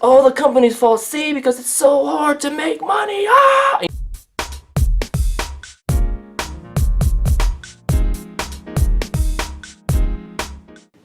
all the companies fall C because it's so hard to make money. Ah!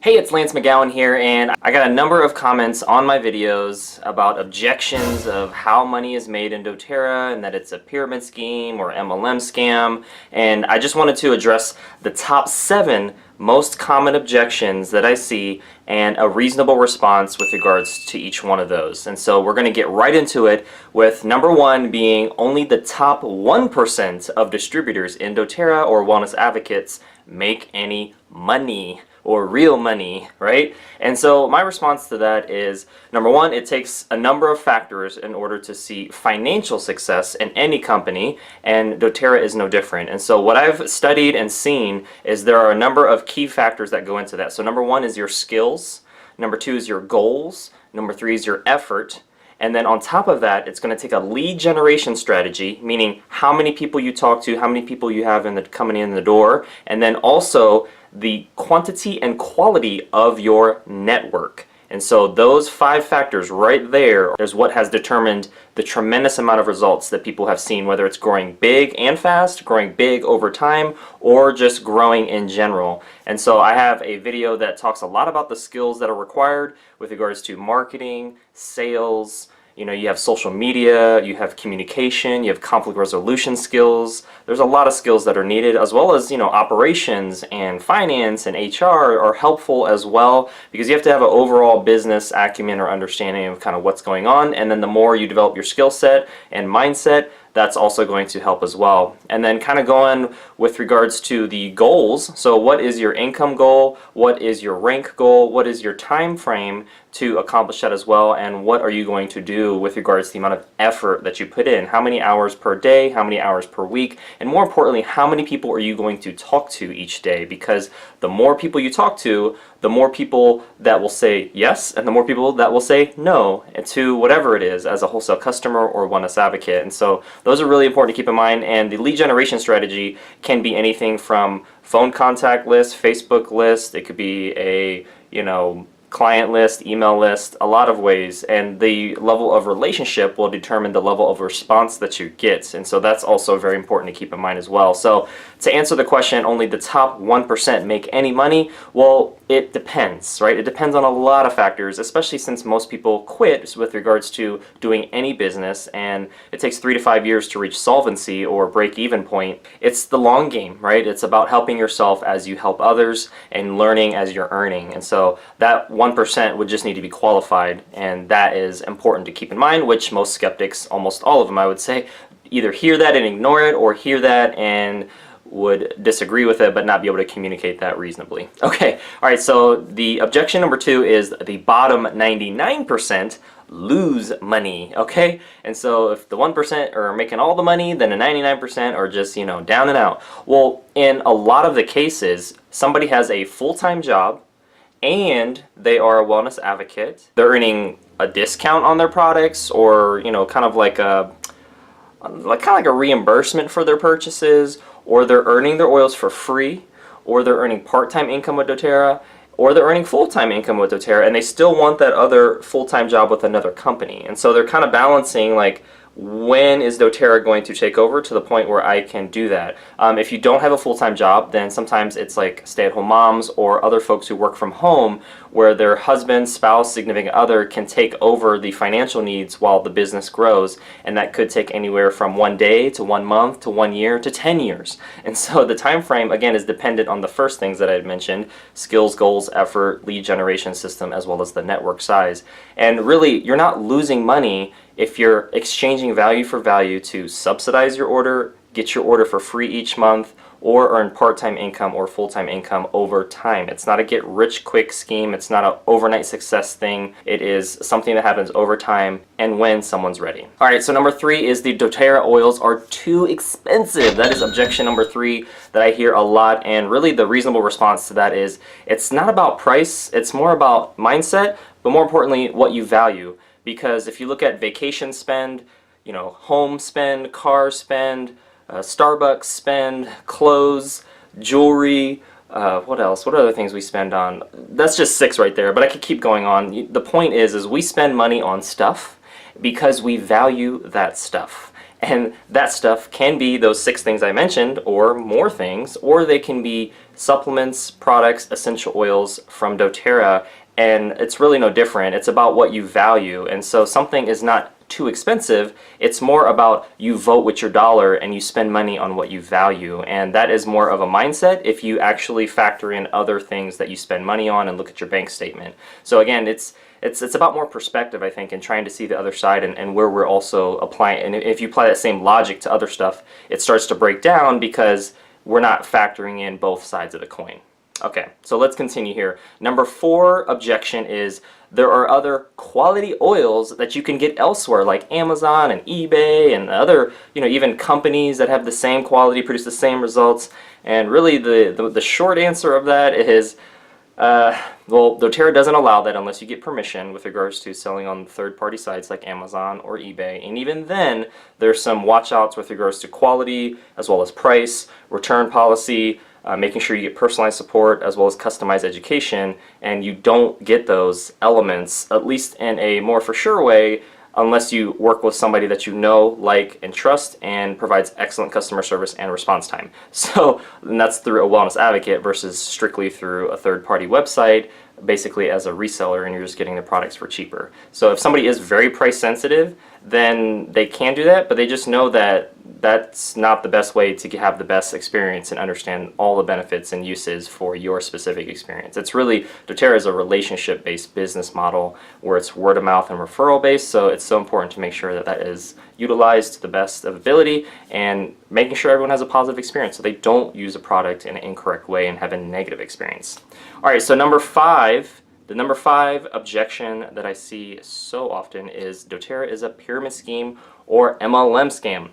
Hey, it's Lance McGowan here, and I got a number of comments on my videos about objections of how money is made in doTERRA and that it's a pyramid scheme or MLM scam, and I just wanted to address the top 7 most common objections that I see and a reasonable response with regards to each one of those. And so we're going to get right into it with number 1 being only the top 1% of distributors in doTERRA or wellness advocates make any money. Or real money, right? And so my response to that is, number 1, it takes a number of factors in order to see financial success in any company, and doTERRA is no different. And so what I've studied and seen is there are a number of key factors that go into that. So number 1 is your skills, number 2 is your goals, number 3 is your effort, and then on top of that, it's going to take a lead generation strategy, meaning how many people you talk to, how many people you have coming in the door, and then also the quantity and quality of your network. And so those 5 factors right there is what has determined the tremendous amount of results that people have seen, whether it's growing big and fast, growing big over time, or just growing in general. And so I have a video that talks a lot about the skills that are required with regards to marketing, sales. You know, you have social media, you have communication, you have conflict resolution skills. There's a lot of skills that are needed, as well as, operations and finance and HR are helpful as well, because you have to have an overall business acumen or understanding of kind of what's going on. And then the more you develop your skill set and mindset, that's also going to help as well. And then kind of going with regards to the goals. So what is your income goal? What is your rank goal? What is your time frame to accomplish that as well? And what are you going to do with regards to the amount of effort that you put in? How many hours per day? How many hours per week? And more importantly, how many people are you going to talk to each day? Because the more people you talk to, the more people that will say yes, and the more people that will say no to whatever it is as a wholesale customer or wellness advocate. And so those are really important to keep in mind. And the lead generation strategy can be anything from phone contact list, Facebook list. It could be a, client list, email list, a lot of ways, and the level of relationship will determine the level of response that you get, and so that's also very important to keep in mind as well. So to answer the question, only the top 1% make any money, well, it depends, right? It depends on a lot of factors, especially since most people quit with regards to doing any business, and it takes 3 to 5 years to reach solvency or break-even point. It's the long game, right? It's about helping yourself as you help others and learning as you're earning, and so that 1% would just need to be qualified, and that is important to keep in mind, which most skeptics, almost all of them I would say, either hear that and ignore it, or hear that and would disagree with it but not be able to communicate that reasonably. Okay, alright, so the objection number 2 is the bottom 99% lose money, okay? And so if the 1% are making all the money, then the 99% are just, down and out. Well, in a lot of the cases, somebody has a full-time job and they are a wellness advocate. They're earning a discount on their products, or kind of like a reimbursement for their purchases, or they're earning their oils for free, or they're earning part-time income with doTERRA, or they're earning full-time income with doTERRA, and they still want that other full-time job with another company. And so they're kind of balancing, like, when is doTERRA going to take over to the point where I can do that? If you don't have a full-time job, then sometimes it's like stay-at-home moms or other folks who work from home, where their husband, spouse, significant other can take over the financial needs while the business grows, and that could take anywhere from 1 day to 1 month to 1 year to 10 years. And so the time frame, again, is dependent on the first things that I had mentioned: skills, goals, effort, lead generation system, as well as the network size. And really, you're not losing money if you're exchanging value for value to subsidize your order, get your order for free each month, or earn part-time income or full-time income over time. It's not a get-rich-quick scheme. It's not an overnight success thing. It is something that happens over time and when someone's ready. All right, so number 3 is the doTERRA oils are too expensive. That is objection number 3 that I hear a lot, and really the reasonable response to that is it's not about price, it's more about mindset, but more importantly, what you value. Because if you look at vacation spend, home spend, car spend, Starbucks spend, clothes, jewelry, What else? What other things we spend on? That's just 6 right there, but I could keep going on. The point is we spend money on stuff because we value that stuff. And that stuff can be those 6 things I mentioned, or more things, or they can be supplements, products, essential oils from doTERRA, and it's really no different. It's about what you value, and so something is not too expensive. It's more about you vote with your dollar and you spend money on what you value, and that is more of a mindset if you actually factor in other things that you spend money on and look at your bank statement. So again, it's about more perspective, I think, and trying to see the other side and where we're also applying. And if you apply that same logic to other stuff, it starts to break down because we're not factoring in both sides of the coin. Okay, so let's continue here. Number 4 objection is there are other quality oils that you can get elsewhere, like Amazon and eBay and other, even companies that have the same quality, produce the same results. And really the short answer of that is, well, doTERRA doesn't allow that unless you get permission with regards to selling on third-party sites like Amazon or eBay. And even then, there's some watch-outs with regards to quality, as well as price, return policy, making sure you get personalized support, as well as customized education. And you don't get those elements, at least in a more for sure way, unless you work with somebody that you know, like, and trust, and provides excellent customer service and response time. So, and that's through a wellness advocate versus strictly through a third-party website, basically as a reseller, and you're just getting the products for cheaper. So if somebody is very price sensitive, then they can do that, but they just know that that's not the best way to have the best experience and understand all the benefits and uses for your specific experience. It's really, doTERRA is a relationship-based business model where it's word of mouth and referral based, so it's so important to make sure that that is utilized to the best of ability and making sure everyone has a positive experience so they don't use a product in an incorrect way and have a negative experience. All right, so number 5, the number 5 objection that I see so often is doTERRA is a pyramid scheme or MLM scam.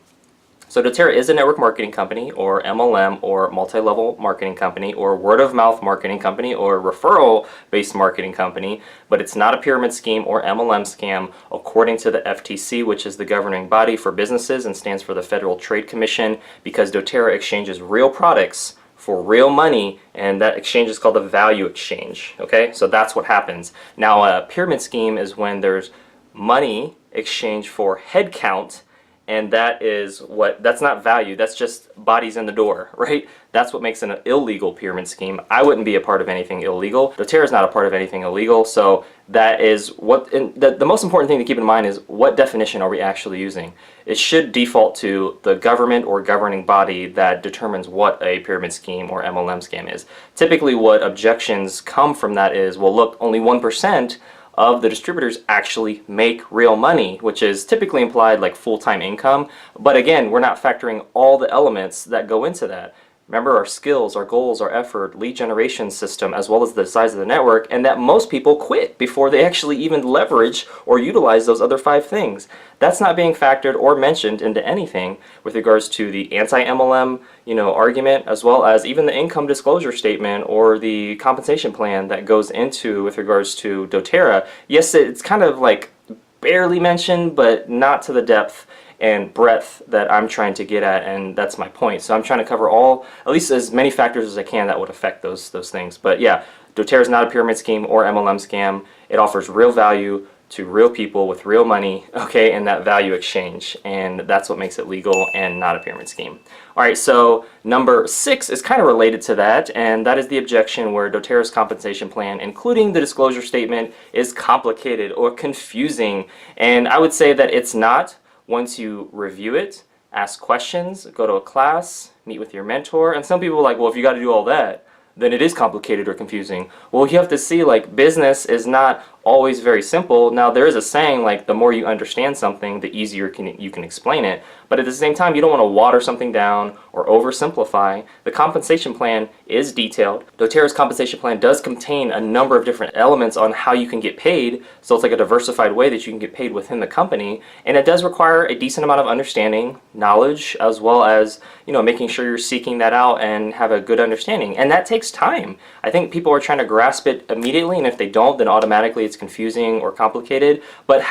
So doTERRA is a network marketing company, or MLM, or multi-level marketing company, or word-of-mouth marketing company, or referral-based marketing company, but it's not a pyramid scheme or MLM scam according to the FTC, which is the governing body for businesses and stands for the Federal Trade Commission, because doTERRA exchanges real products for real money, and that exchange is called a value exchange. Okay, so that's what happens. Now, a pyramid scheme is when there's money exchanged for head count, and that's not value, that's just bodies in the door, right? That's what makes an illegal pyramid scheme. I wouldn't be a part of anything illegal. doTERRA is not a part of anything illegal, so that is what, the most important thing to keep in mind is what definition are we actually using? It should default to the government or governing body that determines what a pyramid scheme or MLM scam is. Typically what objections come from that is, well look, only 1% of the distributors actually make real money, which is typically implied like full-time income. But again, we're not factoring all the elements that go into that. Remember our skills, our goals, our effort, lead generation system, as well as the size of the network, and that most people quit before they actually even leverage or utilize those other 5 things. That's not being factored or mentioned into anything with regards to the anti-MLM, argument, as well as even the income disclosure statement or the compensation plan that goes into with regards to doTERRA. Yes, it's kind of like barely mentioned, but not to the depth and breadth that I'm trying to get at, and that's my point. So I'm trying to cover at least as many factors as I can that would affect those things. But yeah, doTERRA is not a pyramid scheme or MLM scam. It offers real value to real people with real money, okay, and that value exchange, and that's what makes it legal and not a pyramid scheme. All right, so number 6 is kind of related to that, and that is the objection where doTERRA's compensation plan, including the disclosure statement, is complicated or confusing, and I would say that it's not. Once you review it, ask questions, go to a class, meet with your mentor, and some people are like, well, if you got to do all that, then it is complicated or confusing. Well, you have to see, like, business is not always very simple. Now, there is a saying, like, the more you understand something, the easier you can explain it. But at the same time, you don't want to water something down or oversimplify. The compensation plan is detailed. doTERRA's compensation plan does contain a number of different elements on how you can get paid. So it's like a diversified way that you can get paid within the company. And it does require a decent amount of understanding, knowledge, as well as, making sure you're seeking that out and have a good understanding. And that takes time. I think people are trying to grasp it immediately, and if they don't, then automatically it's confusing or complicated. But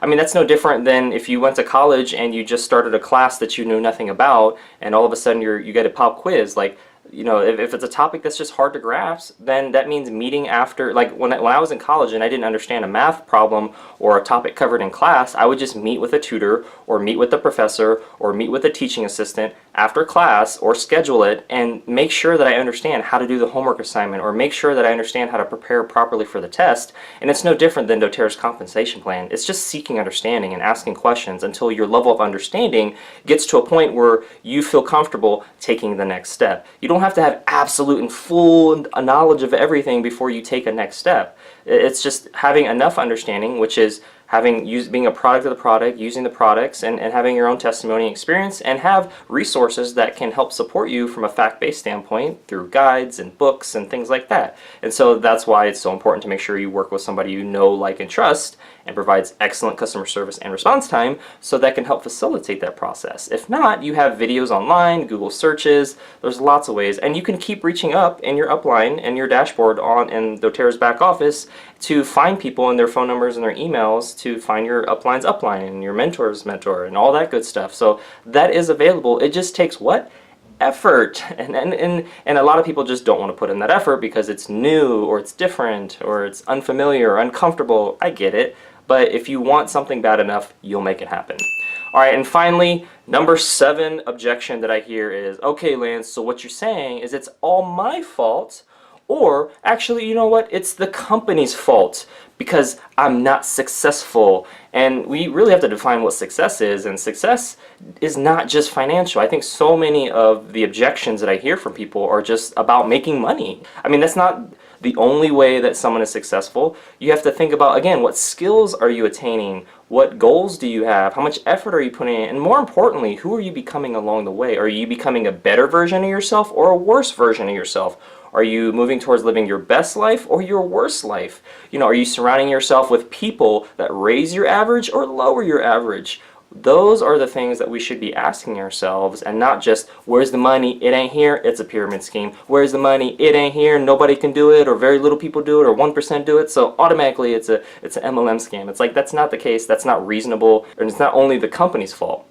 that's no different than if you went to college and you just started a class that you knew nothing about, and all of a sudden you get a pop quiz. Like, if it's a topic that's just hard to grasp, then that means meeting after, like when I was in college and I didn't understand a math problem or a topic covered in class, I would just meet with a tutor or meet with the professor or meet with a teaching assistant after class or schedule it and make sure that I understand how to do the homework assignment or make sure that I understand how to prepare properly for the test. And it's no different than doTERRA's compensation plan. It's just seeking understanding and asking questions until your level of understanding gets to a point where you feel comfortable taking the next step. You don't have to have absolute and full knowledge of everything before you take a next step. It's just having enough understanding, which is being a product of the product, using the products, and having your own testimony and experience, and have resources that can help support you from a fact-based standpoint through guides and books and things like that. And so that's why it's so important to make sure you work with somebody you know, like, and trust, and provides excellent customer service and response time so that can help facilitate that process. If not, you have videos online, Google searches, there's lots of ways, and you can keep reaching up in your upline and your dashboard in doTERRA's back office to find people and their phone numbers and their emails to find your upline's upline and your mentor's mentor and all that good stuff. So that is available. It just takes what? Effort. And a lot of people just don't want to put in that effort because it's new or it's different or it's unfamiliar or uncomfortable. I get it. But if you want something bad enough, you'll make it happen. All right, and finally, number 7 objection that I hear is, okay, Lance, so what you're saying is it's all my fault, or actually, you know what, it's the company's fault because I'm not successful. And we really have to define what success is, and success is not just financial. I think so many of the objections that I hear from people are just about making money. I mean, that's not the only way that someone is successful. You have to think about, again, what skills are you attaining? What goals do you have? How much effort are you putting in? And more importantly, who are you becoming along the way? Are you becoming a better version of yourself or a worse version of yourself? Are you moving towards living your best life or your worst life? Are you surrounding yourself with people that raise your average or lower your average? Those are the things that we should be asking ourselves, and not just, where's the money? It ain't here. It's a pyramid scheme. Where's the money? It ain't here. Nobody can do it, or very little people do it, or 1% do it, so automatically it's an MLM scam. It's like, that's not the case. That's not reasonable, and it's not only the company's fault.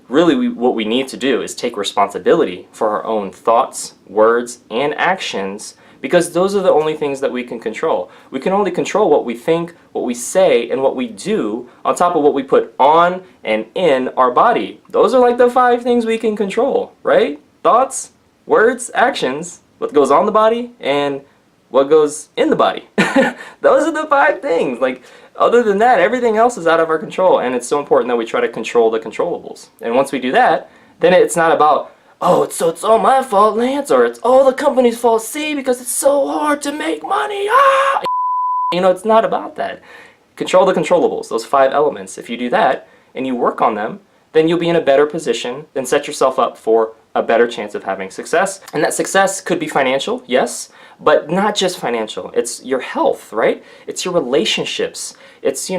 Really, what we need to do is take responsibility for our own thoughts, words, and actions, because those are the only things that we can control. We can only control what we think, what we say, and what we do on top of what we put on and in our body. Those are like the 5 things we can control, right? Thoughts, words, actions, what goes on the body, and what goes in the body. Those are the 5 things. Like, other than that, everything else is out of our control, and it's so important that we try to control the controllables. And once we do that, then it's not about, oh, it's all my fault, Lance, or it's all the company's fault, see, because it's so hard to make money, ah! It's not about that. Control the controllables, those 5 elements. If you do that, and you work on them, then you'll be in a better position and set yourself up for a better chance of having success. And that success could be financial, yes, but not just financial. It's your health, right? It's your relationships. It's,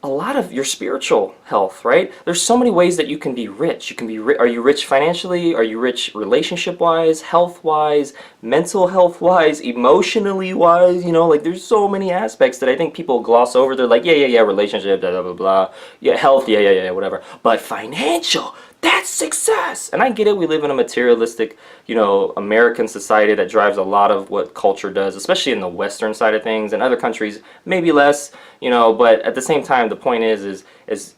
a lot of your spiritual health, right? There's so many ways that you can be rich. You can be are you rich financially? Are you rich relationship-wise, health-wise, mental health-wise, emotionally-wise? Like, there's so many aspects that I think people gloss over. They're like, yeah, relationship, blah, blah, blah, blah. Yeah, health, yeah, whatever. But financial, that's success. And I get it. We live in a materialistic, American society that drives a lot of what culture does, especially in the Western side of things. In other countries, maybe less, but at the same time, the point is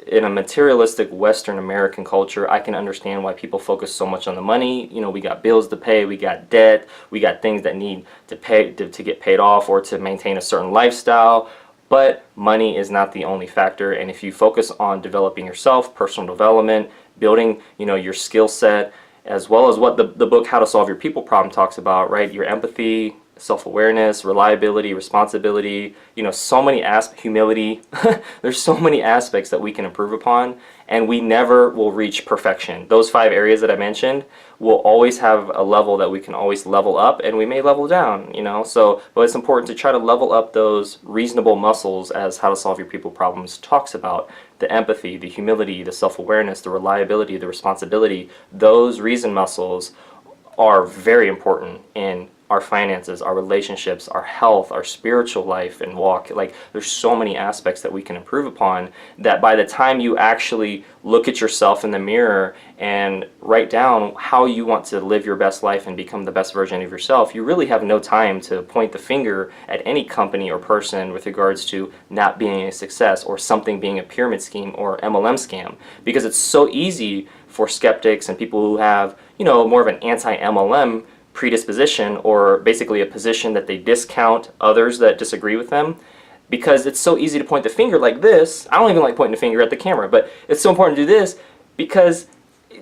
in a materialistic Western American culture, I can understand why people focus so much on the money. We got bills to pay, we got debt, we got things that need to get paid off or to maintain a certain lifestyle. But money is not the only factor, and if you focus on developing yourself, personal development, building, your skill set, as well as what the book How to Solve Your People Problem talks about, right? Your empathy, self-awareness, reliability, responsibility, so many humility. There's so many aspects that we can improve upon, and we never will reach perfection. Those 5 areas that I mentioned will always have a level that we can always level up, and we may level down, but it's important to try to level up those reasonable muscles, as How to Solve Your People Problems talks about. The empathy, the humility, the self-awareness, the reliability, the responsibility. Those reason muscles are very important in our finances, our relationships, our health, our spiritual life and walk. Like, there's so many aspects that we can improve upon that by the time you actually look at yourself in the mirror and write down how you want to live your best life and become the best version of yourself, you really have no time to point the finger at any company or person with regards to not being a success or something being a pyramid scheme or MLM scam, because it's so easy for skeptics and people who have, you know, more of an anti-MLM predisposition, or basically a position that they discount others that disagree with them, because it's so easy to point the finger like this. I don't even like pointing the finger at the camera, but it's so important to do this because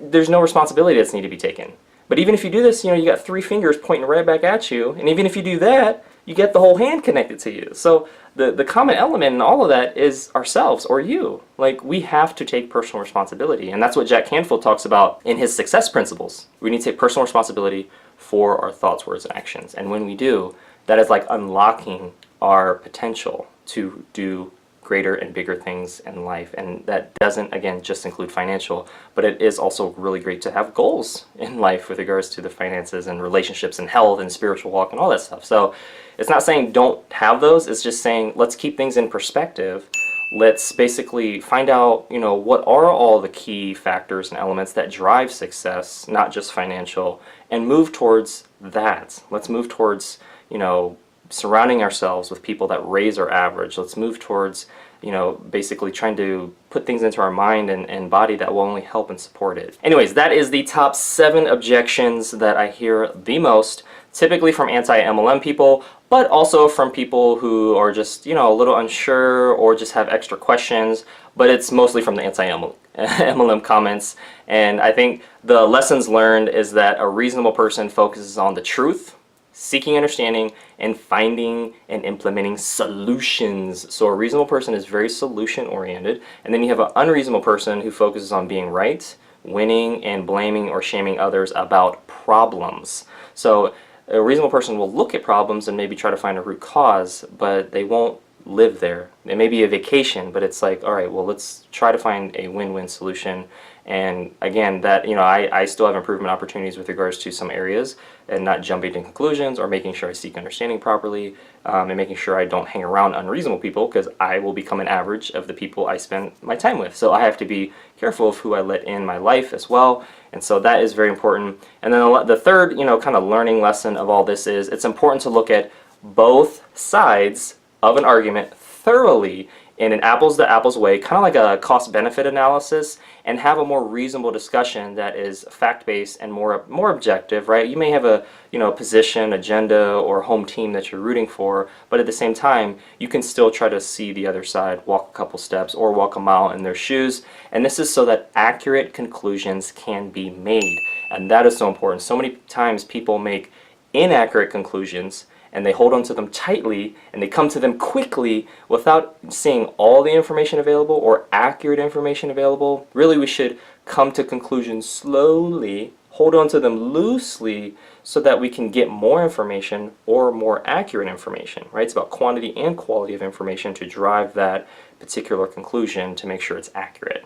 there's no responsibility that's needed to be taken. But even if you do this, you know, you got 3 fingers pointing right back at you, and even if you do that, you get the whole hand connected to you. So the common element in all of that is ourselves, or you. Like, we have to take personal responsibility, and that's what Jack Canfield talks about in his success principles. We need to take personal responsibility for our thoughts, words, and actions. And when we do, that is like unlocking our potential to do greater and bigger things in life. And that doesn't, again, just include financial, but it is also really great to have goals in life with regards to the finances and relationships and health and spiritual walk and all that stuff. So it's not saying don't have those, it's just saying let's keep things in perspective. Let's basically find out, you know, what are all the key factors and elements that drive success, not just financial, and move towards that. Let's move towards, you know, surrounding ourselves with people that raise our average. Let's move towards, you know, basically trying to put things into our mind and body that will only help and support it. Anyways, that is the top 7 objections that I hear the most, typically from anti-MLM people, but also from people who are just, you know, a little unsure or just have extra questions, but it's mostly from the anti-MLM comments. And I think the lessons learned is that a reasonable person focuses on the truth, seeking understanding, and finding and implementing solutions. So a reasonable person is very solution oriented, and then you have an unreasonable person who focuses on being right, winning, and blaming or shaming others about problems. So a reasonable person will look at problems and maybe try to find a root cause, but they won't live there. It may be a vacation, but it's like, all right, well, let's try to find a win-win solution. And again, that, you know, I still have improvement opportunities with regards to some areas, and not jumping to conclusions, or making sure I seek understanding properly, and making sure I don't hang around unreasonable people, because I will become an average of the people I spend my time with. So I have to be careful of who I let in my life as well. And so that is very important. And then the third, you know, kind of learning lesson of all this is it's important to look at both sides of an argument thoroughly in an apples to apples way, kind of like a cost benefit analysis, and have a more reasonable discussion that is fact-based and more objective, right? You may have a, you know, position, agenda, or home team that you're rooting for, but at the same time, you can still try to see the other side, walk a couple steps, or walk a mile in their shoes. And this is so that accurate conclusions can be made. And that is so important. So many times people make inaccurate conclusions, and they hold on to them tightly, and they come to them quickly without seeing all the information available or accurate information available. Really, we should come to conclusions slowly, hold on to them loosely, so that we can get more information or more accurate information, right? It's about quantity and quality of information to drive that particular conclusion to make sure it's accurate.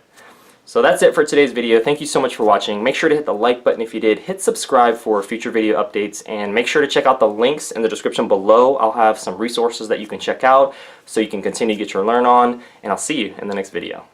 So that's it for today's video. Thank you so much for watching. Make sure to hit the like button if you did. Hit subscribe for future video updates, and make sure to check out the links in the description below. I'll have some resources that you can check out so you can continue to get your learn on, and I'll see you in the next video.